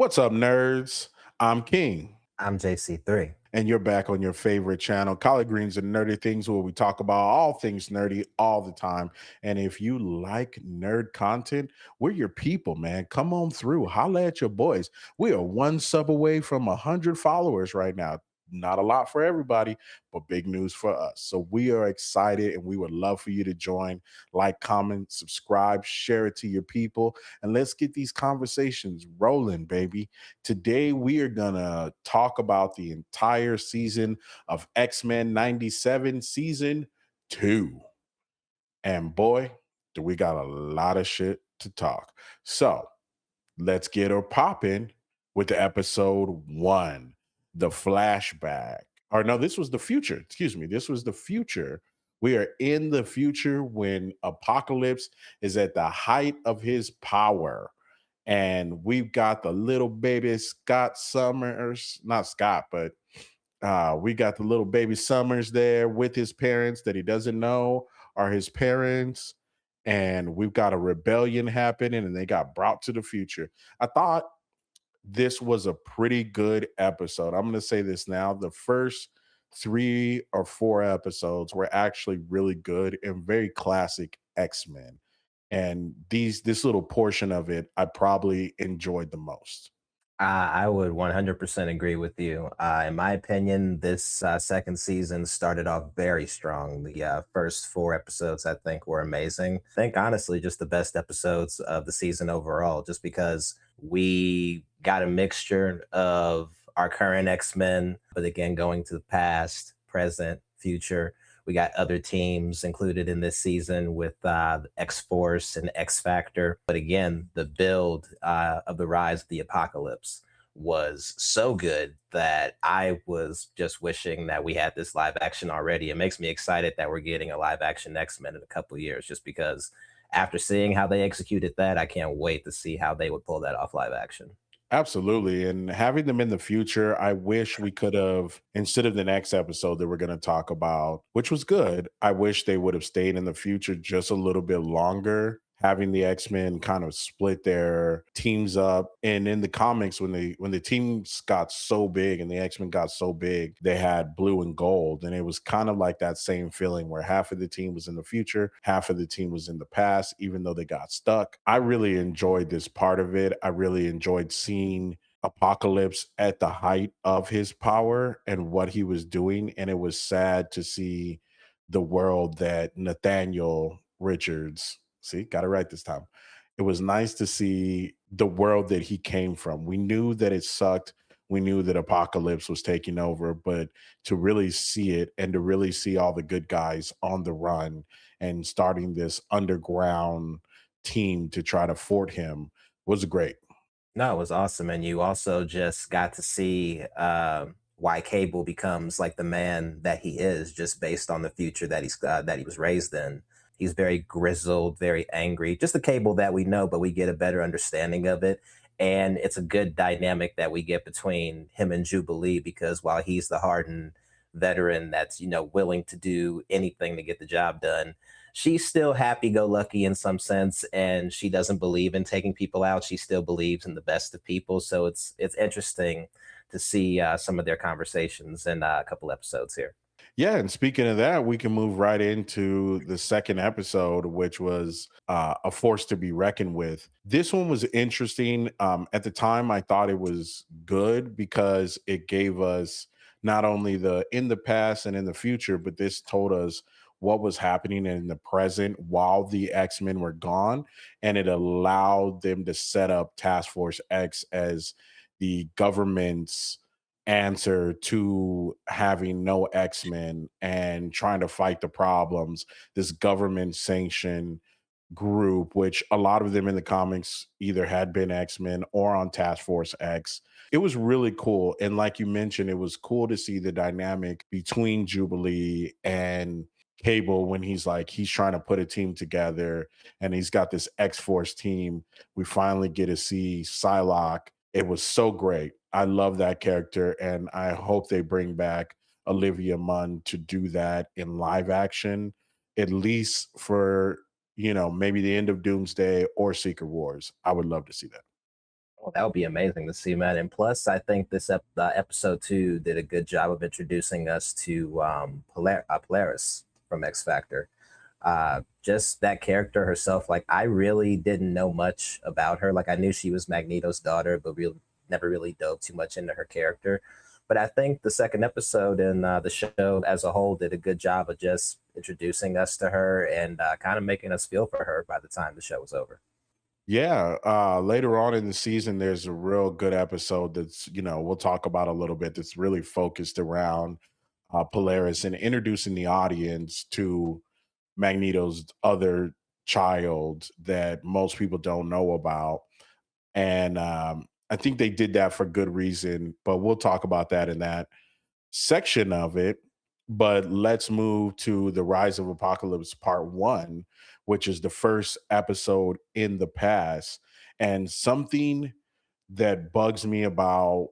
What's up, nerds? I'm King, I'm JC3. and you're back on your favorite channel, Collie Greens and Nerdy Things, where we talk about all things nerdy all the time. And if you like nerd content, we're your people, man. Come on through, holla at your boys. We are one sub away from 100 followers right now. Not a lot for everybody, but big news for us. So we are excited, and we would love for you to join, like, comment, subscribe, share it to your people, and let's get these conversations rolling, baby. Today, we are going to talk about the entire season of X-Men 97, season 2. And boy, do we got a lot of shit to talk. So let's get her popping with the episode 1, the flashback. Or no, this was the future. Excuse me. This was the future. We are in the future when Apocalypse is at the height of his power, and we've got the little baby Scott Summers, not Scott, but we got the little baby Summers there with his parents that he doesn't know are his parents. And we've got a rebellion happening, and they got brought to the future. I thought this was a pretty good episode. I'm going to say this now. The first 3 or 4 episodes were actually really good and very classic X-Men. And this little portion of it, I probably enjoyed the most. I would 100% agree with you. In my opinion, this second season started off very strong. The first 4 episodes, I think, were amazing. I think, honestly, just the best episodes of the season overall, just because we got a mixture of our current X-Men, but again, going to the past, present, future. We got other teams included in this season with X Force and X Factor. But again, the build of the Rise of the Apocalypse was so good that I was just wishing that we had this live action already. It makes me excited that we're getting a live action X-Men in a couple of years, just because after seeing how they executed that, I can't wait to see how they would pull that off live action. Absolutely. And having them in the future, I wish we could have, instead of the next episode that we're going to talk about, which was good, I wish they would have stayed in the future just a little bit longer. Having the X-Men kind of split their teams up. And in the comics, when the teams got so big and the X-Men got so big, they had blue and gold. And it was kind of like that same feeling where half of the team was in the future, half of the team was in the past, even though they got stuck. I really enjoyed this part of it. I really enjoyed seeing Apocalypse at the height of his power and what he was doing. And it was sad to see the world that Nathaniel Richards, see, got it right this time. It was nice to see the world that he came from. We knew that it sucked. We knew that Apocalypse was taking over, but to really see it and to really see all the good guys on the run and starting this underground team to try to fort him was great. No, it was awesome, and you also just got to see why Cable becomes like the man that he is, just based on the future that he was raised in. He's very grizzled, very angry, just the Cable that we know, but we get a better understanding of it. And it's a good dynamic that we get between him and Jubilee, because while he's the hardened veteran that's willing to do anything to get the job done, she's still happy-go-lucky in some sense, and she doesn't believe in taking people out. She still believes in the best of people. So it's interesting to see some of their conversations in a couple episodes here. Yeah, and speaking of that, we can move right into the second episode, which was a force to be reckoned with. This one was interesting. At the time, I thought it was good because it gave us not only the in the past and in the future, but this told us what was happening in the present while the X-Men were gone, and it allowed them to set up Task Force X as the government's answer to having no X-Men and trying to fight the problems. This government sanctioned group, which a lot of them in the comics either had been X-Men or on Task Force X. It was really cool. And like you mentioned, it was cool to see the dynamic between Jubilee and Cable when he's trying to put a team together and he's got this X-Force team. We finally get to see Psylocke. It was so great. I love that character, and I hope they bring back Olivia Munn to do that in live action, at least for maybe the end of Doomsday or Secret Wars. I would love to see that. Oh, that would be amazing to see, man. And plus, I think episode two did a good job of introducing us to Polaris from X Factor. Just that character herself, like I really didn't know much about her. Like I knew she was Magneto's daughter, but we never really dove too much into her character. But I think the second episode and the show as a whole did a good job of just introducing us to her and kind of making us feel for her by the time the show was over. Yeah, later on in the season, there's a real good episode that's, we'll talk about a little bit, that's really focused around Polaris and introducing the audience to Magneto's other child that most people don't know about. And I think they did that for good reason, but we'll talk about that in that section of it. But let's move to the Rise of Apocalypse Part One, which is the first episode in the past. And something that bugs me about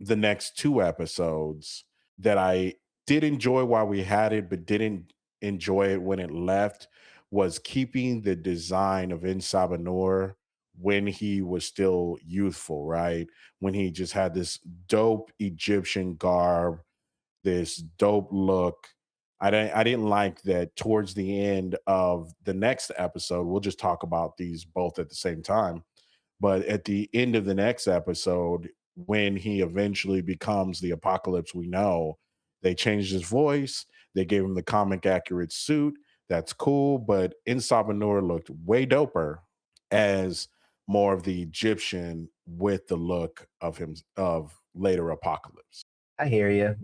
the next two episodes that I did enjoy while we had it, but didn't enjoy it when it left was keeping the design of Insabanur when he was still youthful, right? When he just had this dope Egyptian garb, this dope look. I didn't like that towards the end of the next episode. We'll just talk about these both at the same time. But at the end of the next episode, when he eventually becomes the apocalypse we know, they changed his voice. They gave him the comic accurate suit. That's cool. But Insabanur looked way doper as more of the Egyptian with the look of him of later apocalypse. I hear you.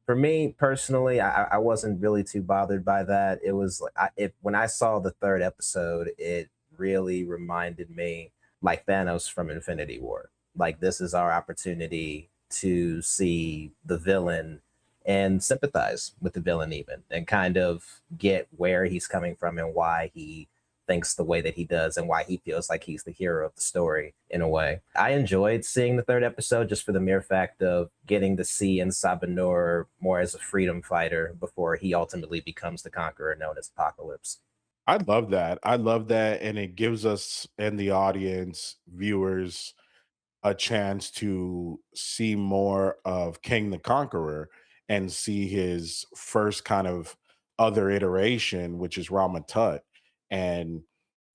For me personally, I wasn't really too bothered by that. It was like when I saw the third episode, it really reminded me like Thanos from Infinity War. Like this is our opportunity to see the villain and sympathize with the villain even and kind of get where he's coming from and why he thinks the way that he does and why he feels like he's the hero of the story in a way. I enjoyed seeing the third episode just for the mere fact of getting to see Sabanur more as a freedom fighter before he ultimately becomes the conqueror known as Apocalypse. I love that. I love that. And it gives us and the audience, viewers, a chance to see more of King the Conqueror and see his first kind of other iteration, which is Ramatut. And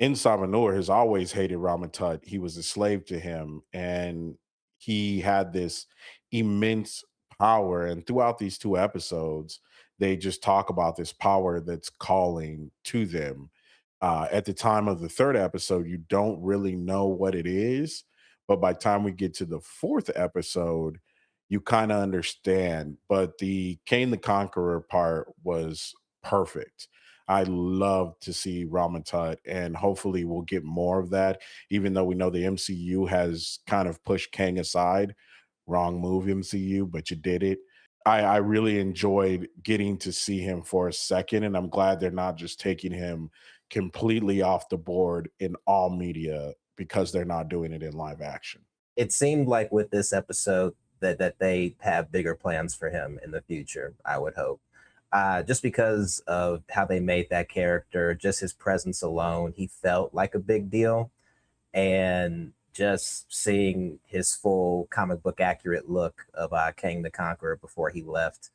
Insabanur has always hated Ramatut. He was a slave to him, and he had this immense power. And throughout these two episodes, they just talk about this power that's calling to them. At the time of the third episode, you don't really know what it is, but by the time we get to the fourth episode, you kind of understand. But the Kane the Conqueror part was perfect. I love to see Ramatut, and hopefully we'll get more of that, even though we know the MCU has kind of pushed Kang aside. Wrong move, MCU, but you did it. I really enjoyed getting to see him for a second, and I'm glad they're not just taking him completely off the board in all media because they're not doing it in live action. It seemed like with this episode that they have bigger plans for him in the future, I would hope. Just because of how they made that character, just his presence alone, he felt like a big deal. And just seeing his full comic book accurate look of Kang the Conqueror before he left,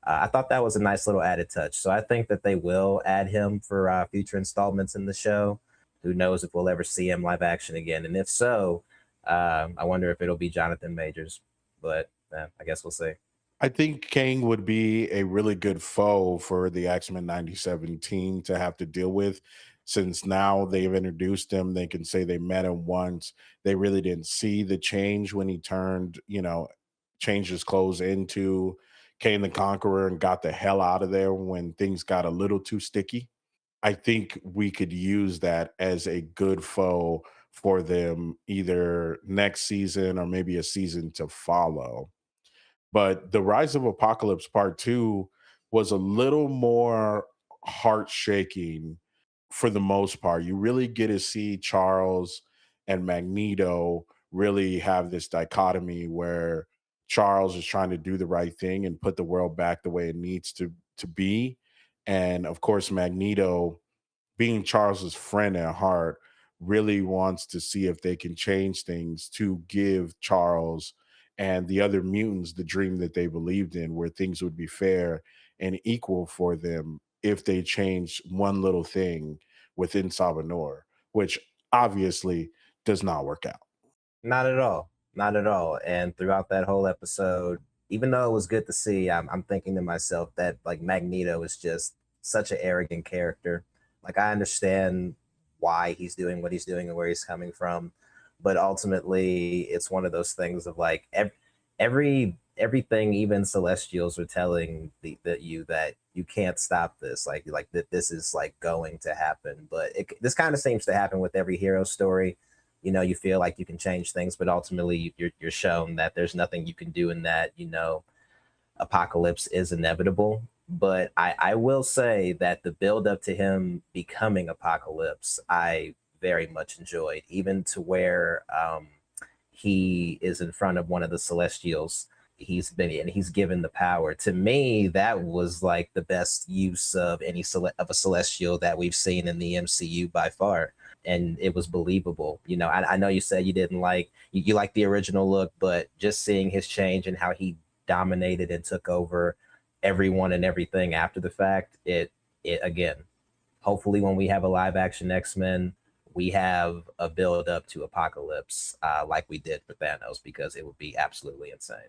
I thought that was a nice little added touch. So I think that they will add him for future installments in the show. Who knows if we'll ever see him live action again? And if so, I wonder if it'll be Jonathan Majors. But I guess we'll see. I think Kang would be a really good foe for the X-Men 97 team to have to deal with, since now they've introduced him. They can say they met him once. They really didn't see the change when he turned, changed his clothes into Kane the Conqueror and got the hell out of there when things got a little too sticky. I think we could use that as a good foe for them either next season or maybe a season to follow. But the Rise of Apocalypse Part 2 was a little more heart shaking for the most part. You really get to see Charles and Magneto really have this dichotomy where Charles is trying to do the right thing and put the world back the way it needs to be. And of course, Magneto, being Charles's friend at heart, really wants to see if they can change things to give Charles and the other mutants the dream that they believed in, where things would be fair and equal for them if they changed one little thing within Sabanor, which obviously does not work out. Not at all. Not at all. And throughout that whole episode, even though it was good to see, I'm thinking to myself that like Magneto is just such an arrogant character. Like I understand why he's doing what he's doing and where he's coming from, but ultimately it's one of those things of like everything even Celestials are telling that you can't stop this, like that this is like going to happen. But this kind of seems to happen with every hero story. You feel like you can change things, but ultimately you're shown that there's nothing you can do in that. Apocalypse is inevitable. But I will say that the build up to him becoming Apocalypse, I very much enjoyed, even to where he is in front of one of the Celestials. He's given the power. To me, that was like the best use of of a Celestial that we've seen in the MCU by far, and it was believable. I know you said you didn't like you like the original look, but just seeing his change and how he dominated and took over everyone and everything after the fact, it again, hopefully when we have a live action X-Men, we have a build up to Apocalypse like we did for Thanos, because it would be absolutely insane.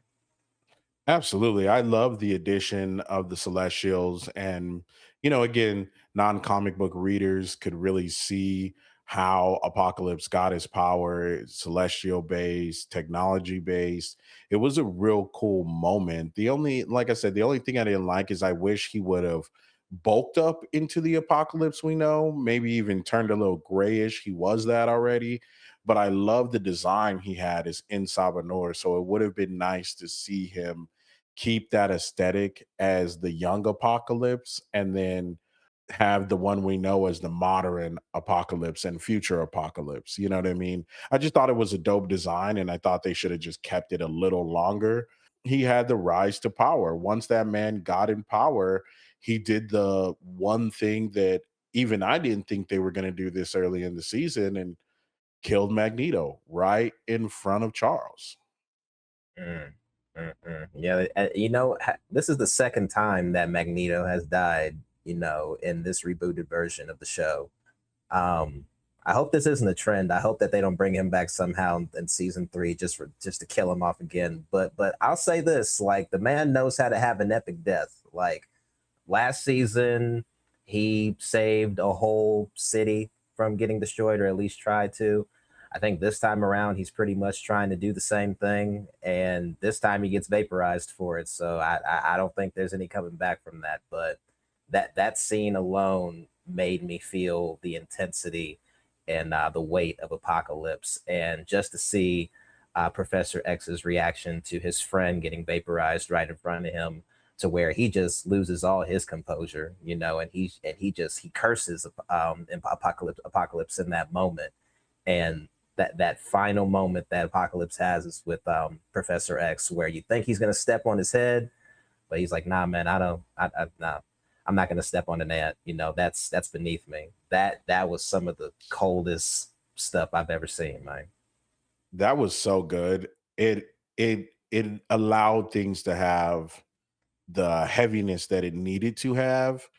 Absolutely. I love the addition of the Celestials. And, again, non comic book readers could really see how Apocalypse got his power, celestial based, technology based. It was a real cool moment. Like I said, the only thing I didn't like is I wish he would have bulked up into the Apocalypse we know, maybe even turned a little grayish. He was that already. But I love the design he had as in Sabanor. So it would have been nice to see him keep that aesthetic as the young Apocalypse and then have the one we know as the modern Apocalypse and future Apocalypse. You know what I mean? I just thought it was a dope design and I thought they should have just kept it a little longer. He had the rise to power. Once that man got in power, he did the one thing that even I didn't think they were going to do this early in the season and killed Magneto right in front of Charles. Mm, Yeah, this is the second time that Magneto has died, in this rebooted version of the show. Um, I hope this isn't a trend. I hope that they don't bring him back somehow in season three just to kill him off again. But I'll say this: like the man knows how to have an epic death. Like last season, he saved a whole city from getting destroyed, or at least tried to. I think this time around, he's pretty much trying to do the same thing, and this time he gets vaporized for it. So I don't think there's any coming back from that. But that scene alone made me feel the intensity and the weight of Apocalypse, and just to see Professor X's reaction to his friend getting vaporized right in front of him, to where he just loses all his composure, and he curses in Apocalypse in that moment. And that final moment that Apocalypse has is with Professor X, where you think he's gonna step on his head, but he's like, "Nah, man, I don't, nah, I'm not gonna step on the net. That's beneath me." That was some of the coldest stuff I've ever seen, man. That was so good. It allowed things to have the heaviness that it needed to have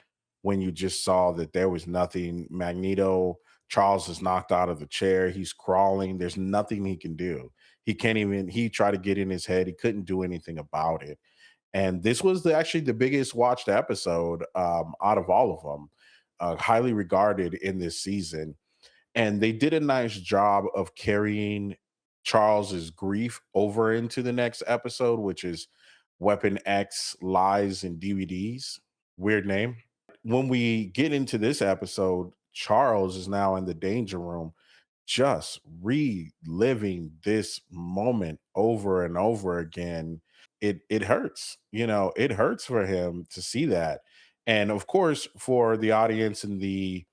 when you just saw that there was nothing. Magneto, Charles is knocked out of the chair. He's crawling. There's nothing he can do. He can't even, he tried to get in his head. He couldn't do anything about it. And this was actually the biggest watched episode out of all of them, highly regarded in this season. And they did a nice job of carrying Charles's grief over into the next episode, which is Weapon X Lies and DVDs. Weird name. When we get into this episode, Charles is now in the danger room, just reliving this moment over and over again. It hurts, it hurts for him to see that. And of course, for the audience and the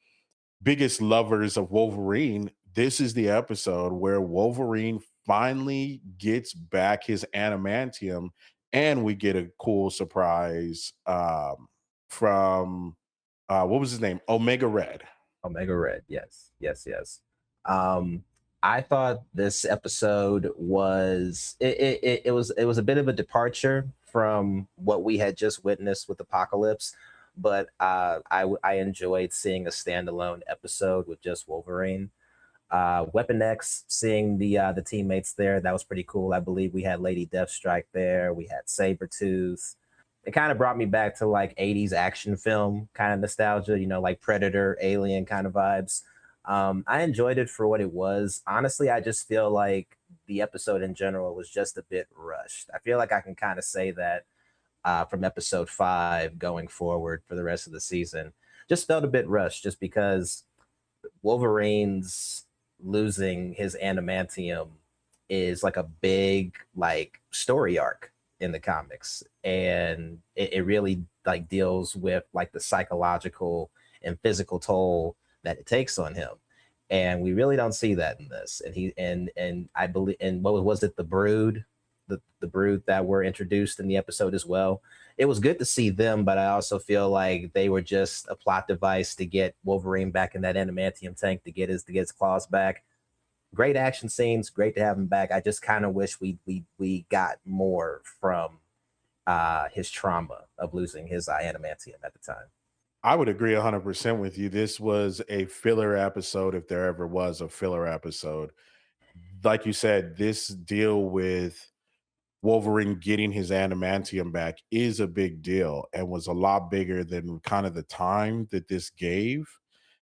biggest lovers of Wolverine, this is the episode where Wolverine finally gets back his adamantium, and we get a cool surprise from what was his name? Omega Red. Omega Red, yes, yes, yes. Um, I thought this episode was it was a bit of a departure from what we had just witnessed with Apocalypse, but I enjoyed seeing a standalone episode with just Wolverine. Weapon X, seeing the teammates there, that was pretty cool. I believe we had Lady Deathstrike there. We had Sabretooth. It kind of brought me back to like 80s action film kind of nostalgia, like Predator, Alien kind of vibes. I enjoyed it for what it was. Honestly, I just feel like the episode in general was just a bit rushed. I feel like I can kind of say that from episode 5 going forward for the rest of the season. Just felt a bit rushed just because Wolverine's losing his adamantium is like a big like story arc in the comics, and it really like deals with like the psychological and physical toll that it takes on him, and we really don't see that in this. And I believe, and what was it, the brood, the brood that were introduced in the episode as well. It was good to see them, but I also feel like they were just a plot device to get Wolverine back in that adamantium tank to get his claws back. Great action scenes, great to have him back. I just kind of wish we got more from his trauma of losing his adamantium at the time. I would agree 100% with you. This was a filler episode if there ever was a filler episode. Like you said, this deal with Wolverine getting his adamantium back is a big deal and was a lot bigger than kind of the time that this gave.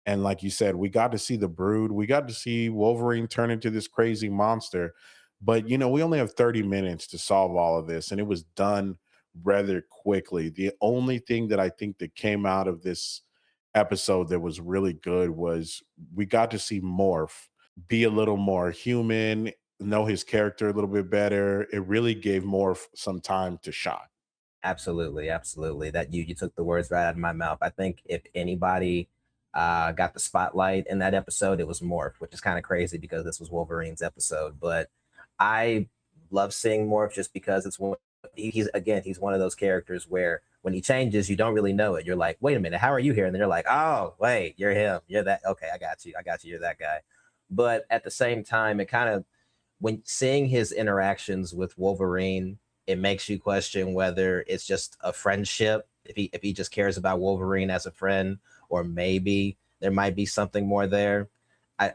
And like you said, we got to see the brood. We got to see Wolverine turn into this crazy monster. But, we only have 30 minutes to solve all of this. And it was done rather quickly. The only thing that I think that came out of this episode that was really good was we got to see Morph be a little more human, know his character a little bit better. It really gave Morph some time to shine. Absolutely, absolutely. That you took the words right out of my mouth. I think if anybody got the spotlight in that episode, it was Morph, which is kind of crazy because this was Wolverine's episode. But I love seeing Morph just because it's one. He's again, he's one of those characters where when he changes, you don't really know it. You're like, wait a minute, how are you here? And then you're like, oh, wait, you're him. You're that. Okay, I got you. I got you. You're that guy. But at the same time, it kind of when seeing his interactions with Wolverine, it makes you question whether it's just a friendship, if he just cares about Wolverine as a friend, or maybe there might be something more there. I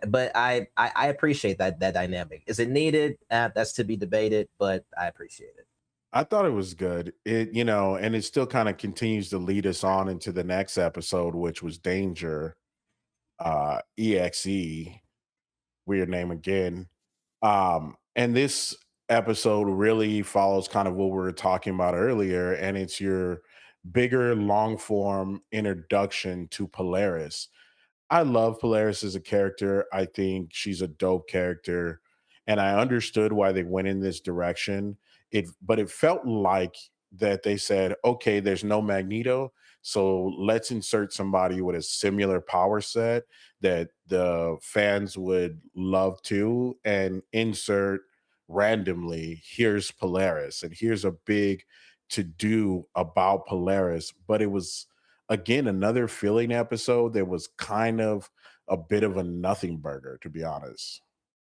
appreciate that dynamic. Is it needed? That's to be debated, but I appreciate it. I thought it was good. And it still kind of continues to lead us on into the next episode, which was Danger, EXE, weird name again. And this episode really follows kind of what we were talking about earlier, and it's your bigger long form introduction to Polaris. I love Polaris as a character. I think she's a dope character, and I understood why they went in this direction. But it felt like that they said, "Okay, there's no Magneto, so let's insert somebody with a similar power set that the fans would love too, and insert randomly. Here's Polaris, and here's a big to do about Polaris." But it was again another filling episode that was kind of a bit of a nothing burger, to be honest.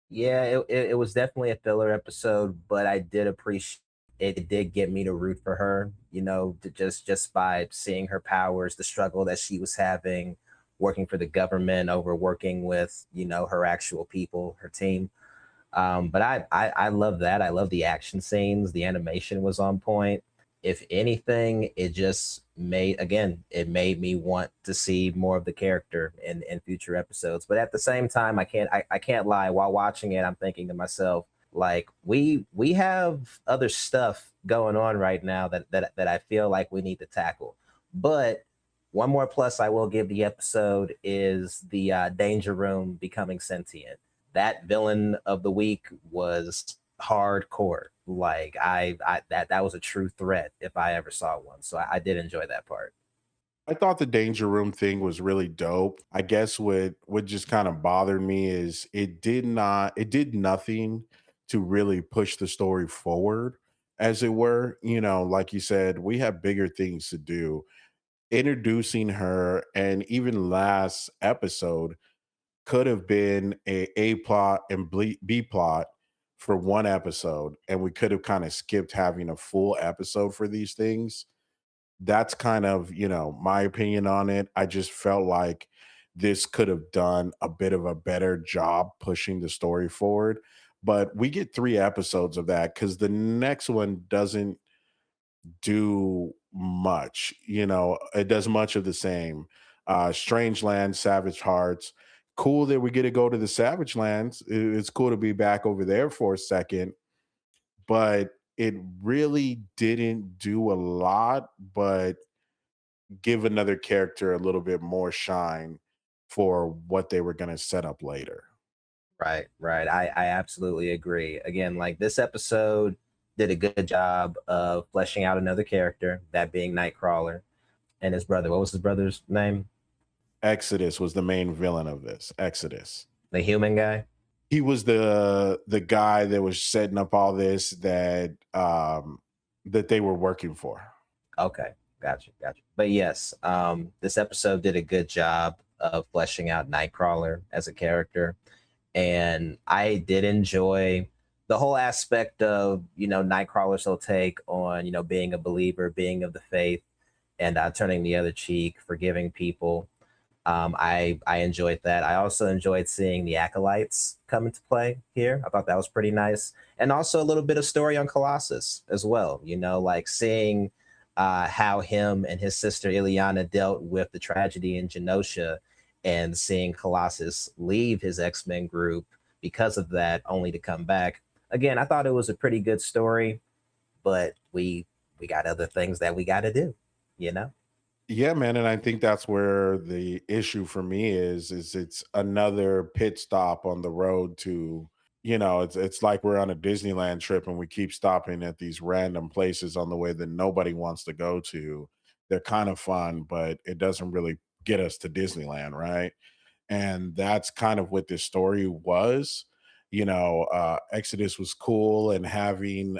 Yeah, it was definitely a filler episode, but I did appreciate it. It did get me to root for her, just by seeing her powers, the struggle that she was having, working for the government over working with, her actual people, her team. But I love that. I love the action scenes. The animation was on point. If anything, it just it made me want to see more of the character in future episodes. But at the same time, I can't lie. While watching it, I'm thinking to myself, like we have other stuff going on right now that I feel like we need to tackle. But one more plus I will give the episode is the Danger Room becoming sentient. That villain of the week was hardcore. Like that was a true threat if I ever saw one. So I did enjoy that part. I thought the Danger Room thing was really dope. I guess what just kind of bothered me is it did nothing to really push the story forward, as it were. Like you said, we have bigger things to do. Introducing her, and even last episode, could have been A plot and B plot for one episode, and we could have kind of skipped having a full episode for these things. That's kind of, my opinion on it. I just felt like this could have done a bit of a better job pushing the story forward. But we get 3 episodes of that because the next one doesn't do much. It does much of the same. Strange Land, Savage Hearts. Cool that we get to go to the Savage Lands. It's cool to be back over there for a second, but it really didn't do a lot, but give another character a little bit more shine for what they were going to set up later. Right, right. I absolutely agree. Again, like this episode did a good job of fleshing out another character, that being Nightcrawler and his brother. What was his brother's name? Exodus was the main villain of this. Exodus. The human guy? He was the guy that was setting up all this that they were working for. Okay, gotcha, gotcha. But yes, this episode did a good job of fleshing out Nightcrawler as a character. And I did enjoy the whole aspect of, Nightcrawler's whole take on, being a believer, being of the faith, and turning the other cheek, forgiving people. I enjoyed that. I also enjoyed seeing the acolytes come into play here. I thought that was pretty nice, and also a little bit of story on Colossus as well. Like seeing how him and his sister Ileana dealt with the tragedy in Genosha, and seeing Colossus leave his X-Men group because of that, only to come back. Again, I thought it was a pretty good story, but we got other things that we got to do, you know. Yeah, man, and I think that's where the issue for me is it's another pit stop on the road to, it's like we're on a Disneyland trip and we keep stopping at these random places on the way that nobody wants to go to. They're kind of fun, but it doesn't really get us to Disneyland, right? And that's kind of what this story was. Exodus was cool, and having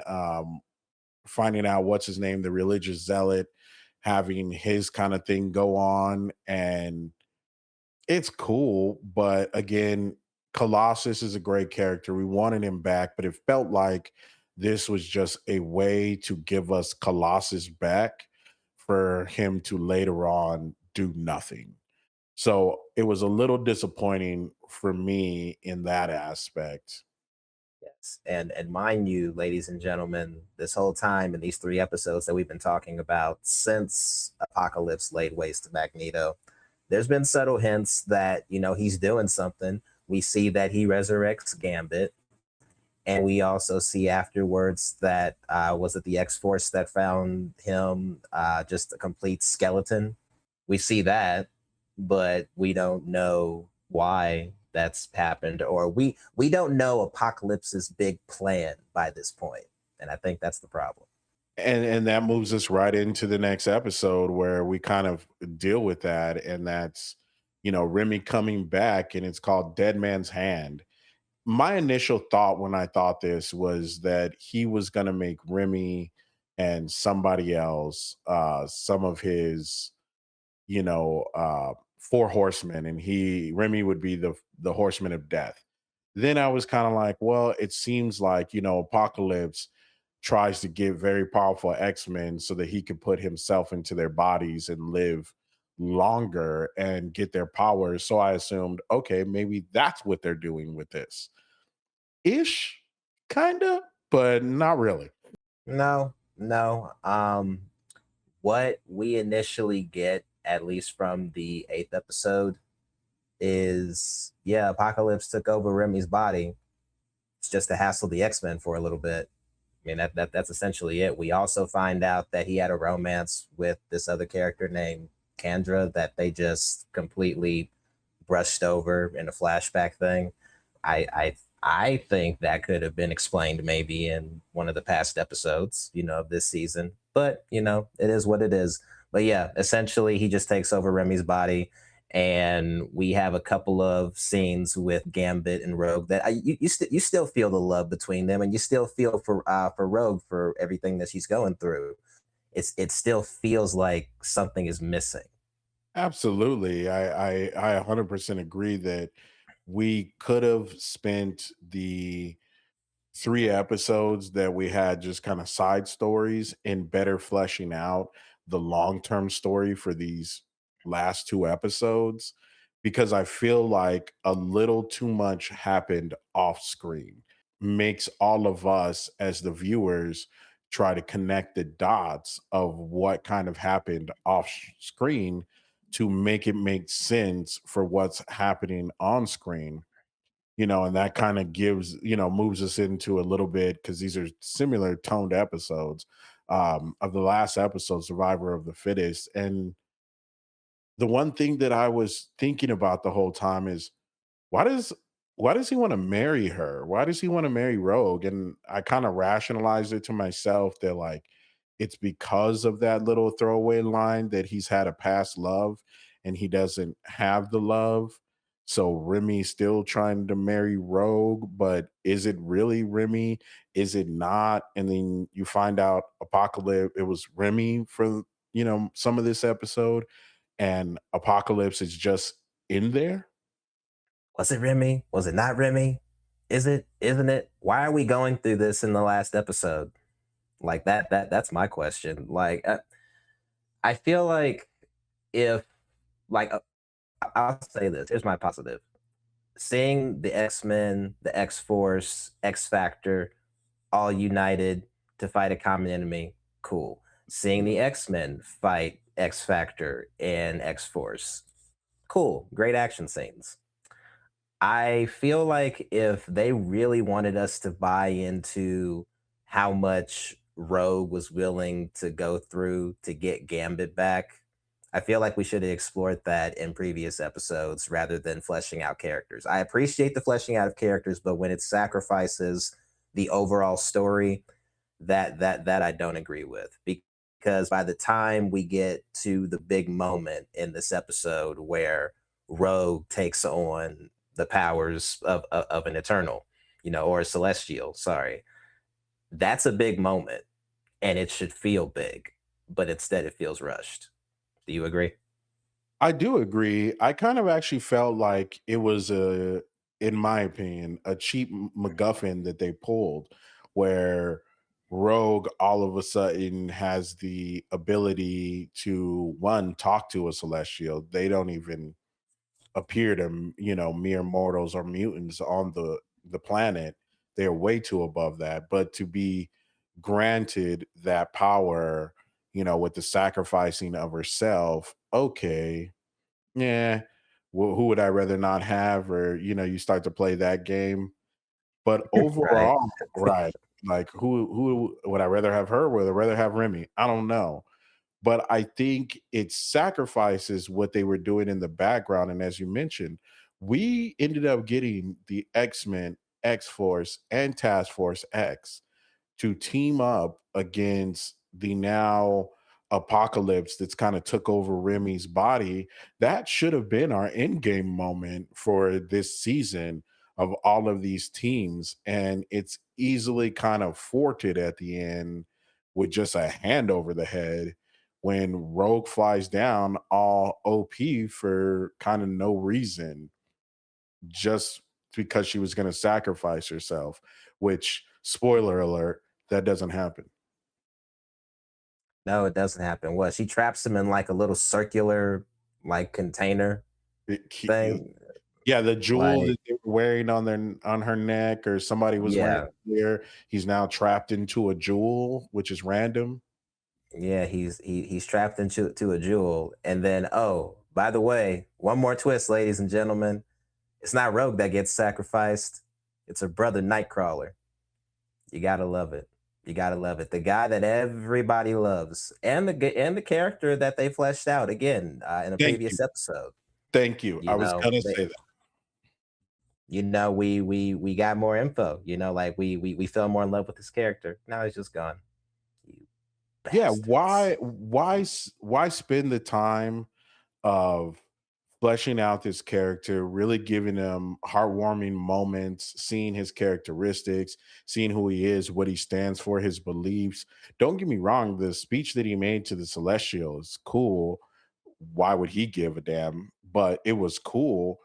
finding out what's his name, the religious zealot, having his kind of thing go on. And it's cool. But again, Colossus is a great character. We wanted him back, but it felt like this was just a way to give us Colossus back for him to later on do nothing. So it was a little disappointing for me in that aspect. Yes. And mind you, ladies and gentlemen, this whole time in these 3 episodes that we've been talking about since Apocalypse laid waste to Magneto, there's been subtle hints that, he's doing something. We see that he resurrects Gambit. And we also see afterwards that was it the X Force that found him just a complete skeleton? We see that, but we don't know why that's happened, or we don't know Apocalypse's big plan by this point, and I think that's the problem. And that moves us right into the next episode where we kind of deal with that, and that's Remy coming back, and it's called Dead Man's Hand. My initial thought when I thought this was that he was going to make Remy and somebody else some of his four horsemen, and Remy would be the horseman of death. Then I was kind of like, well, it seems like Apocalypse tries to get very powerful X-Men so that he could put himself into their bodies and live longer and get their powers. So I assumed, okay, maybe that's what they're doing with this ish, kind of, but not really. No, no. What we initially get, at least from the 8th episode, is yeah, Apocalypse took over Remy's body. It's just to hassle the X-Men for a little bit. I mean, that's essentially it. We also find out that he had a romance with this other character named Kendra that they just completely brushed over in a flashback thing. I think that could have been explained maybe in one of the past episodes, of this season. But it is what it is. But yeah, essentially, he just takes over Remy's body, and we have a couple of scenes with Gambit and Rogue that you still feel the love between them, and you still feel for Rogue for everything that she's going through. It still feels like something is missing. Absolutely. I 100% agree that we could have spent the 3 episodes that we had just kind of side stories and better fleshing out the long-term story for these last 2 episodes, because I feel like a little too much happened off screen. Makes all of us as the viewers try to connect the dots of what kind of happened off screen to make it make sense for what's happening on screen, and that kind of gives, moves us into a little bit, because these are similar toned episodes, of the last episode, Survivor of the Fittest. And the one thing that I was thinking about the whole time is, why does why does he want to marry her? Why does he want to marry Rogue? And I kind of rationalized it to myself that, like, it's because of that little throwaway line that he's had a past love and he doesn't have the love. So Remy's still trying to marry Rogue, but is it really Remy? Is it not? And then you find out Apocalypse, it was Remy for, some of this episode, and Apocalypse is just in there. Was it Remy? Was it not Remy? Is it? Isn't it? Why are we going through this in the last episode? Like that's my question. Like I feel like if like I'll say this. Here's my positive. Seeing the X-Men, the X-Force, X Factor all united to fight a common enemy, cool. Seeing the X-Men fight X Factor and X-Force, cool. Great action scenes. I feel like if they really wanted us to buy into how much Rogue was willing to go through to get Gambit back, I feel like we should have explored that in previous episodes rather than fleshing out characters. I appreciate the fleshing out of characters, but when it sacrifices the overall story, that I don't agree with. Because by the time we get to the big moment in this episode where Rogue takes on the powers of an eternal, or a celestial, sorry, that's a big moment and it should feel big, but instead it feels rushed. Do you agree? I do agree. I kind of actually felt like it was in my opinion, a cheap MacGuffin that they pulled, where Rogue all of a sudden has the ability to, one, talk to a celestial. They don't even appear to, mere mortals or mutants on the planet. They're way too above that. But to be granted that power, with the sacrificing of herself, okay, yeah. Well, who would I rather not have? Or, you start to play that game. But Right. overall, right. Like, who would I rather have her? Would I rather have Remy? I don't know. But I think it sacrifices what they were doing in the background. And as you mentioned, we ended up getting the X-Men, X-Force, and Task Force X to team up against the now Apocalypse that's kind of took over Remy's body. That should have been our end game moment for this season of all of these teams. And it's easily kind of thwarted at the end with just a hand over the head when Rogue flies down all OP for kind of no reason, just because she was going to sacrifice herself, which, spoiler alert, that doesn't happen. No, it doesn't happen. What? She traps him in like a little circular like container thing. Yeah, the jewel Like, that they were wearing on her neck, or somebody was wearing yeah, there, he's now trapped into a jewel, which is random. yeah, he's trapped into to a jewel. And then, oh, by the way, one more twist, ladies and gentlemen. It's not Rogue that gets sacrificed. It's her brother Nightcrawler. You gotta love it. You gotta love it. The guy that everybody loves, and the character that they fleshed out again in a Thank you. previous episode. Thank you. I You was know, gonna they, say that. we got more info. Like we fell more in love with this character. Now he's just gone. You Yeah, bastards. why spend the time of fleshing out this character, really giving him heartwarming moments, seeing his characteristics, seeing who he is, what he stands for, his beliefs. Don't get me wrong, the speech that he made to the Celestial is cool. Why would he give a damn? But it was cool.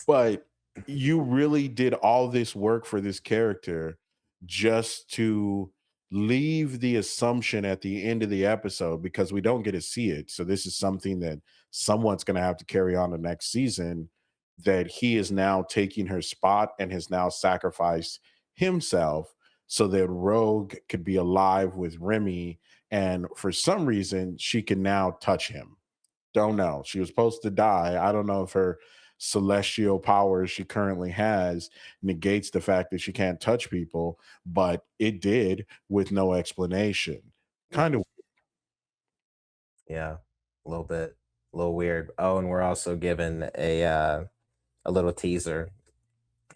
But you really did all this work for this character just to leave the assumption at the end of the episode because we don't get to see it. So this is something that someone's going to have to carry on the next season, that he is now taking her spot and has now sacrificed himself so that Rogue could be alive with Remy, and for some reason she can now touch him. Don't know. She was supposed to die. I don't know if her celestial powers she currently has negates the fact that she can't touch people, but it did with no explanation. Kind of. Yeah, a little bit, a little weird. Oh, and we're also given a little teaser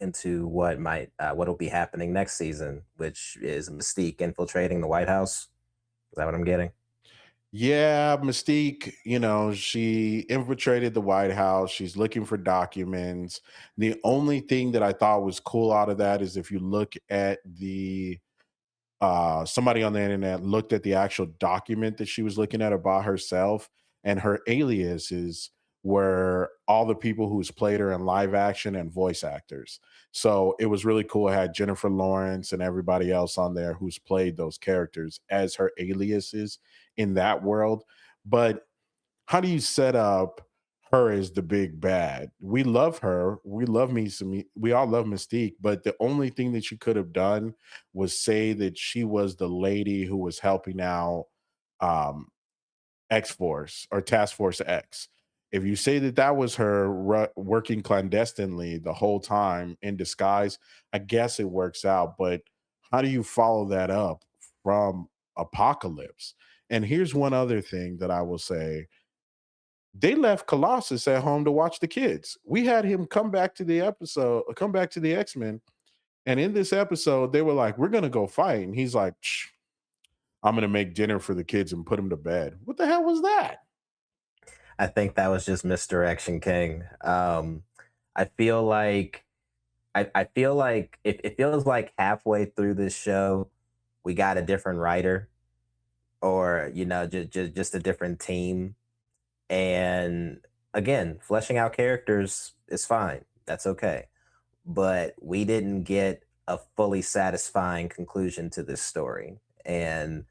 into what'll be happening next season, which is Mystique infiltrating the White House. Is that what I'm getting? Yeah, Mystique, she infiltrated the White House. She's looking for documents. The only thing that I thought was cool out of that is if you look at the somebody on the internet looked at the actual document that she was looking at about herself, and her aliases were all the people who's played her in live action and voice actors. So it was really cool. It had Jennifer Lawrence and everybody else on there who's played those characters as her aliases in that world. But how do you set up her as the big bad? We love her. We love me some, we all love Mystique, but the only thing that she could have done was say that she was the lady who was helping out um X Force or Task Force X. If you say that that was her working clandestinely the whole time in disguise, I guess it works out. But how do you follow that up from Apocalypse? And here's one other thing that I will say: they left Colossus at home to watch the kids. We had him come back to the X-Men, and in this episode, they were like, "We're gonna go fight," and he's like, "I'm gonna make dinner for the kids and put them to bed." What the hell was that? I think that was just misdirection king. I feel like I feel like it feels like halfway through this show, we got a different writer, or just a different team. And again, fleshing out characters is fine. That's okay. But we didn't get a fully satisfying conclusion to this story. And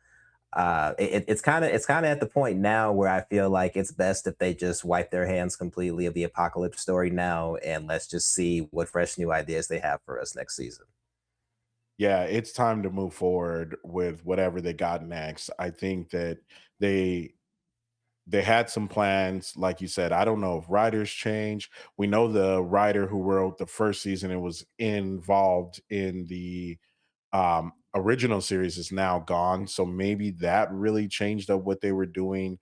it's kind of at the point now where I feel like it's best if they just wipe their hands completely of the apocalypse story now, and let's just see what fresh new ideas they have for us next season. Yeah, it's time to move forward with whatever they got next. I think that they they had some plans, like you said. I don't know if writers change. We know the writer who wrote the first season and was involved in the original series is now gone. So maybe that really changed up what they were doing.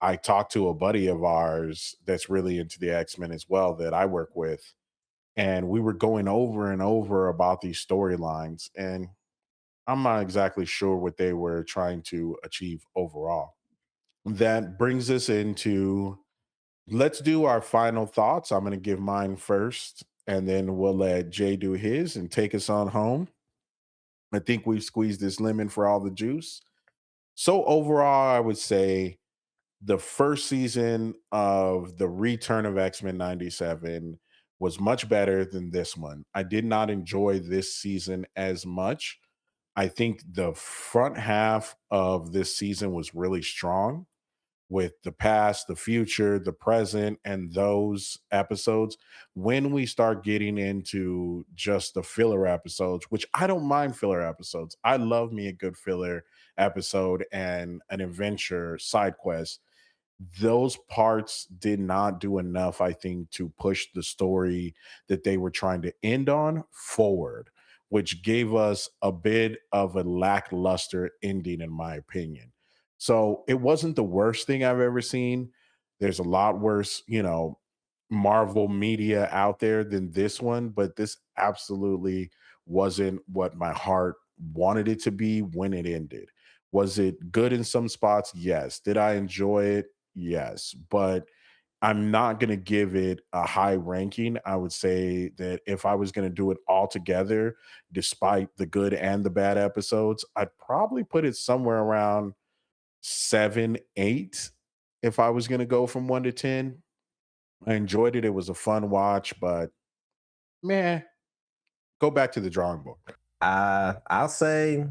I talked to a buddy of ours that's really into the X-Men as well that I work with, and we were going over and over about these storylines, and I'm not exactly sure what they were trying to achieve overall. That brings us into, let's do our final thoughts. I'm going to give mine first, and then we'll let Jay do his and take us on home. I think we've squeezed this lemon for all the juice. So overall, I would say the first season of the return of X-Men 97 was much better than this one. I did not enjoy this season as much. I think the front half of this season was really strong with the past, the future, the present, and those episodes. When we start getting into just the filler episodes, which I don't mind filler episodes, I love me a good filler episode and an adventure side quest. Those parts did not do enough, I think, to push the story that they were trying to end on forward, which gave us a bit of a lackluster ending, in my opinion. So it wasn't the worst thing I've ever seen. There's a lot worse, Marvel media out there than this one, but this absolutely wasn't what my heart wanted it to be when it ended. Was it good in some spots? Yes. Did I enjoy it? Yes, but I'm not going to give it a high ranking. I would say that if I was going to do it all together, despite the good and the bad episodes, I'd probably put it somewhere around 7, 8 if I was going to go from 1 to 10. I enjoyed it. It was a fun watch, but Man, go back to the drawing board. I'll say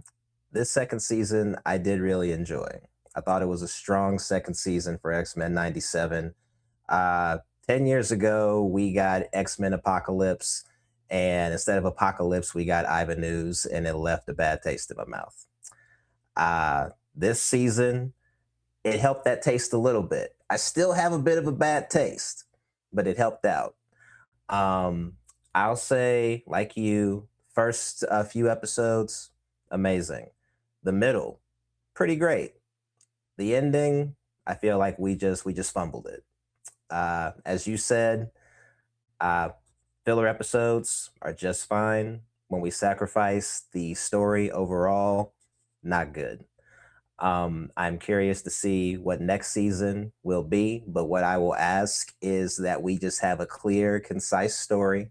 this second season I did really enjoy. I thought it was a strong second season for X-Men 97. 10 years ago, we got X-Men Apocalypse, and instead of Apocalypse, we got Ivan News, and it left a bad taste in my mouth. This season, it helped that taste a little bit. I still have a bit of a bad taste, but it helped out. Um, I'll say, like you, first few episodes, amazing. The middle, pretty great. The ending, I feel like we just fumbled it. As you said, uh, filler episodes are just fine. When we sacrifice the story overall, not good. I'm curious to see what next season will be, but what I will ask is that we just have a clear, concise story.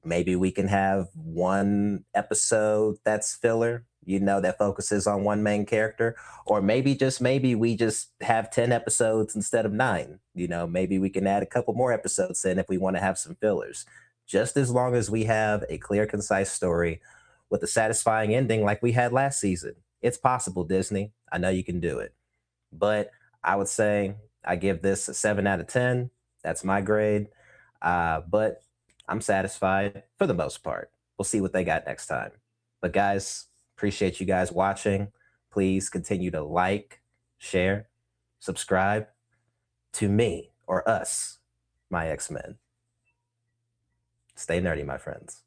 Maybe we can have one episode that's filler, that focuses on one main character, or maybe just maybe we just have 10 episodes instead of 9. Maybe we can add a couple more episodes in if we want to have some fillers. Just as long as we have a clear, concise story with a satisfying ending like we had last season. It's possible, Disney. I know you can do it. But I would say I give this a 7 out of 10. That's my grade. But I'm satisfied for the most part. We'll see what they got next time. But guys, appreciate you guys watching. Please continue to like, share, subscribe to me or us, my X-Men. Stay nerdy, my friends.